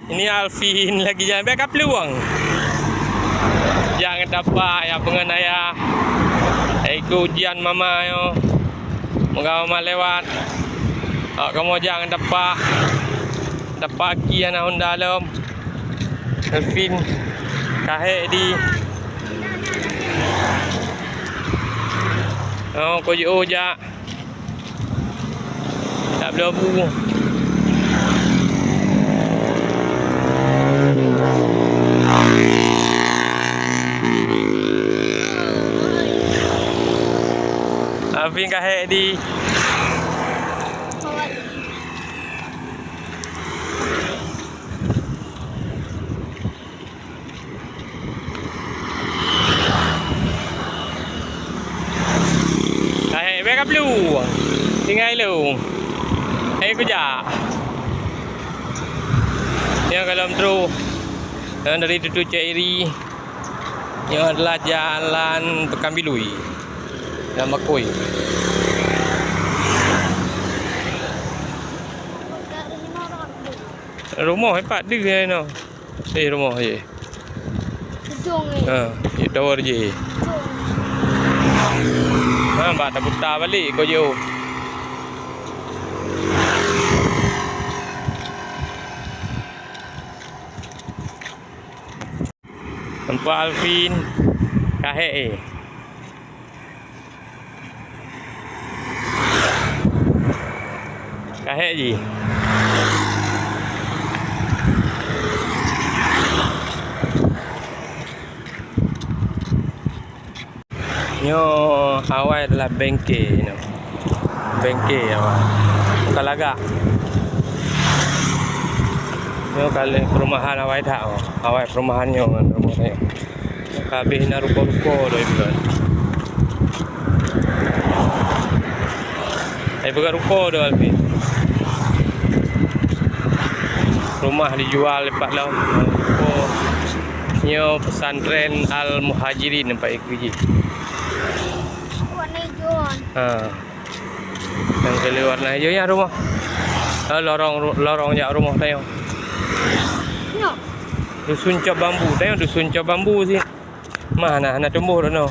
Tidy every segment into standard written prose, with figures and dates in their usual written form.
Ini Alvin lagi jalan backup peluang. Jangan dapat ya pengenaya. Ikut ujian mama yo. Moga mama lewat. Kamu jangan dapat kian naon dalam. Alvin kahek di. Oh, koyo ja. Tak berlabu. Alvin kahek di. Kahek backup lu. Tinggal lu. Kerja. Yang kalau terus dari Tutu Cairi yang adalah jalan Pekan Bilui dan Makoi. Rumah hebat dia no. Rumah je. Gedung ni. Tower je. Mbak tak putar balik kau jauh. Nampak Alvin kahek kahek je. Nyo awal adalah bengkel no. Bengkel awal. Bukan lagak. Nyo kali perumahan awal tak oh. Awal perumahannya kan rumah saya. Kabeh na rupa-rupa dah bukan. Bukan rupa dah Alvin. Rumah dijual lepas lah. Oh. Nyo pesantren Al Muhajirin nampak ikut je. Warna hijau. Yang kali warna hijau ya rumah. Lorong je rumah tengok. No. Dusun Cop Bambu. Tengok dusun Cop Bambu sih. Mana anak tumbuh dah no.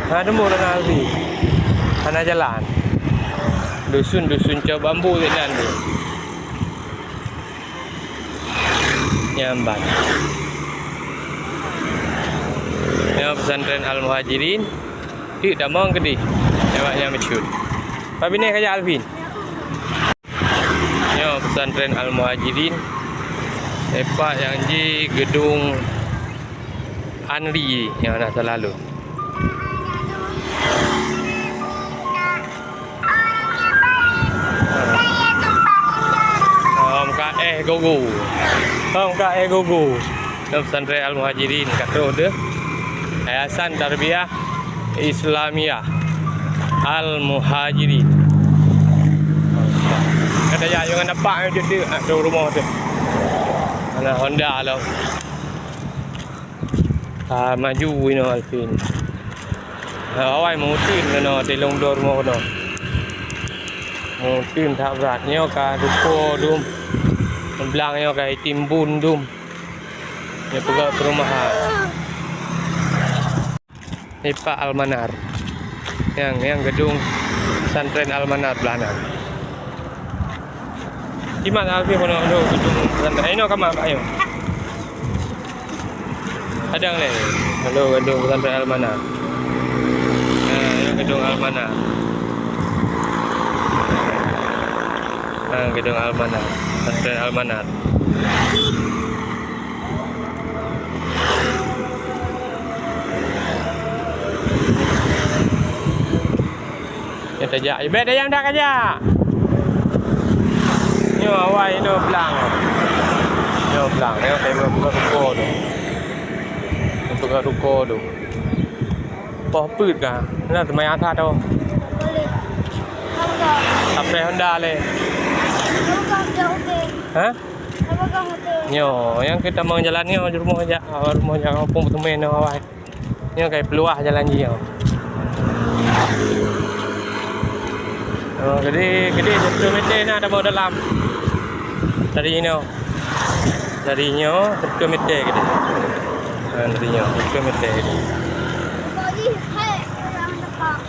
Tumbuh dah Alvi. Anak jalan. Dusun Cop Bambu tu dan tu. Nyambat. Yang pesantren Al Muhajirin. Tik dah mau gede. Lewatnya masyhur. Tapi ni kerja Alvin. Yo pesantren Al Muhajirin. Lepas yang di gedung Anri yang nak selalu. Gogo. Pesantren Al Muhajirin kat tu. Yayasan Tarbiyah Islamiyah Al Muhajirin. Kata ya jangan dapat je tu rumah tu. Anak Honda lah. Maju ini Alvin. Awal mungkin kena telung dor rumah kena. Mungkin tak beratnya ka ruko dum. Belangnya ka timbun dum. Ni pegawai perumahan. Ni Pak Almanar. Yang gedung pesantren Almanar belakang. Di mana Alvin kono gedung pesantren? Ini kamar Pak yo. Ada ni. Halo gedung pesantren Almanar. Ini gedung Almanar. Gedung Almanar. Pesantren Almanar. Kita jak. Bet dah yang dah kerja. Ni awal ini belang. Ni belang. Ni saya buka ruko tu. Buka ruko tu. Poh put kah? Nak temai atas tu. Boleh. Sampai Honda le. Apakah jauh ke? Ha? Apakah hotel? Nyo, yang kita mau jalan ni rumah aja. Rumah aja kampung temen awal. Ni kayak peluah jalan je. Gede 10 meter nak ada bawa dalam. Tadi ni. Darinya terkemeter gitu. Darinya terkemeter. Bagi hai orang dekat.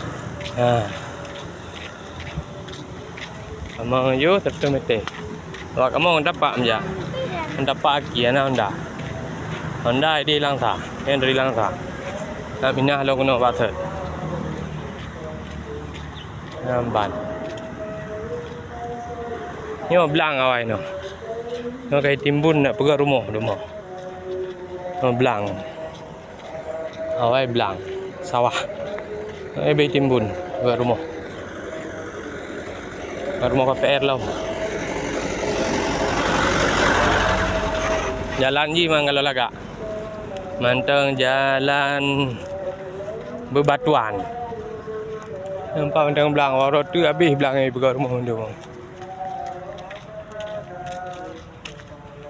Amang yo terkemeter. Kalau kamu dapat aja. Dapat lagi anda. Anda di Langsa. Yang dari Langsa. Nak pindah lo kena pasal. Nampak. Ni belang awai no. No kayak timbun nak pergi rumah. No belang. Awai belang. Sawah. Bayi timbun pergi rumah. Ke rumah KPR lah. Jalan je memang kalau lagak. Manteng jalan bebatuan. Nampak manteng belang. Orang tu habis belang ni pergi rumah dia.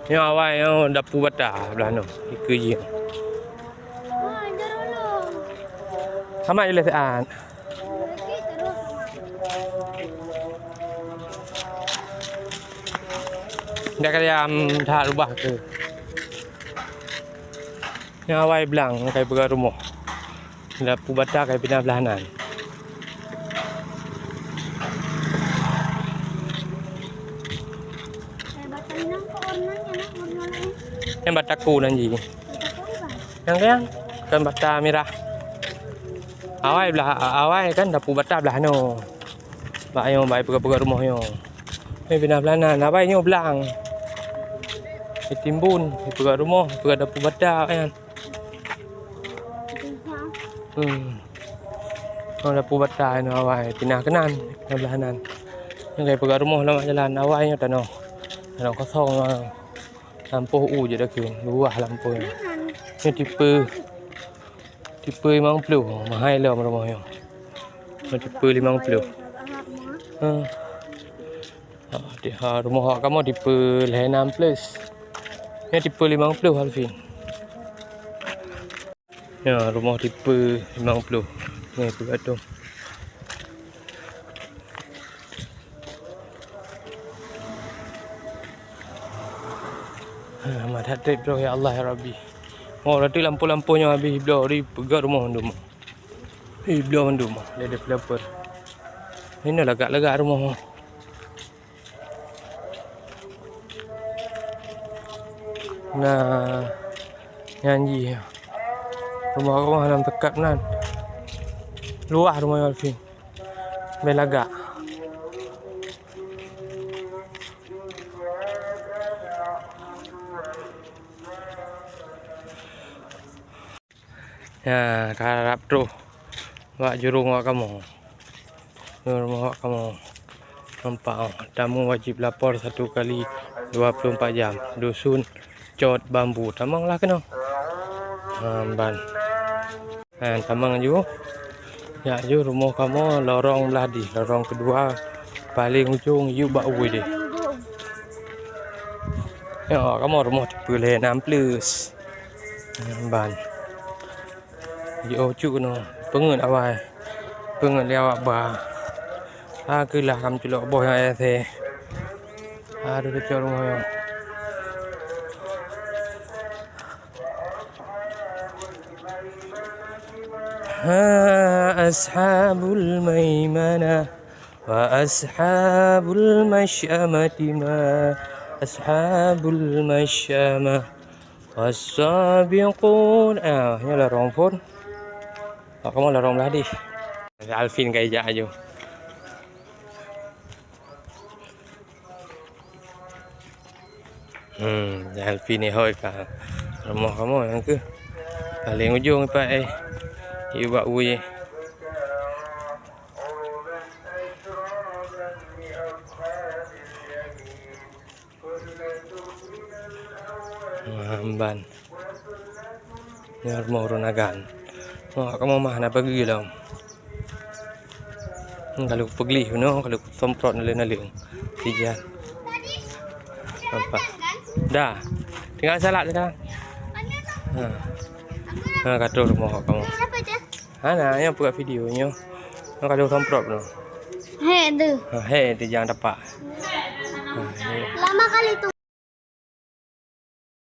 Ni awal yang dapur bata belah no. Ika je. Wah, jangan dulu. Sama je lah sean. Lagi terus sama. Dah kaya dah rubah ke. Yang awal belang kayak pergi rumah. Dapur bata kayak pindah belahanan. Batang nang kok warnanya nak warna lain. Yang bataku nanti. Kita kurang. Yang kan bata merah. Awal kan dapur bata belah no. Bak yo baik pergi rumah yo. Ni pindah belahanan. Awal yo belang. Timbun pergi rumah, pergi dapur bata kan. Dapur bata ni awal pindah kenan, pindah belahanan. Yang kayak pergi rumah lama jalan awalnya tanah. Tanah kosong lah. Lampu je dah kira. Luah lampu ni. Ni tipe 50. Mahal lah rumah yang. Tipe 50. Rumah kamu tipe 6 plus. Ni tipe 50 Alvin. Ya, rumah tipe 50. Ni bergantung. Amat hati bro ya Allah ya Rabbi. Oh, nanti lampu-lampunya habis bro. Pergi rumah ndum. Bro ndum. Dia ada developer. Ini lagak-lagak rumah. Nah, nyanyi. Rumah dalam dekat nan. Luah rumah Alvin. Belagak. Ya, karap tu. Wak jurung wak kamu. Rumah wak kamu. Nampak. Tamu wajib lapor 1 kali 24 jam. Dusun Cot Bambu. Tamang lah kena. Ban. Tamang ju. Ya ju rumah kamu lorong belah di. Lorong kedua paling ujung you bak uwi deh. Ya kamu rumah tipe 6 plus. Ban. Yo cu no. Pengen awal. Pengen lewat bah. Akulah kamu celok boh yang ese. Aduh kecil rumah yang. أصحاب الميمنة وأصحاب المشأمة ما أصحاب المشأمة والسابقون ini lorong pun. Kamu lorong belah di. Alvin kayak aja. Alvin ni hoi ka. Rumah kamu yang ke paling ujung pak Ibu buat uye. Mamban. Ni rumah Ronagan. Kamu mah nak pergi lah. Kalau pergi no, kalau semprot naleng-naleng. Tiga. Nampak. Dah. Tinggal salat sekarang. Kata rumah kamu. Ana yang buat videonya. Kalau semprot no. Hei tu. Hei, dia jangan dapat.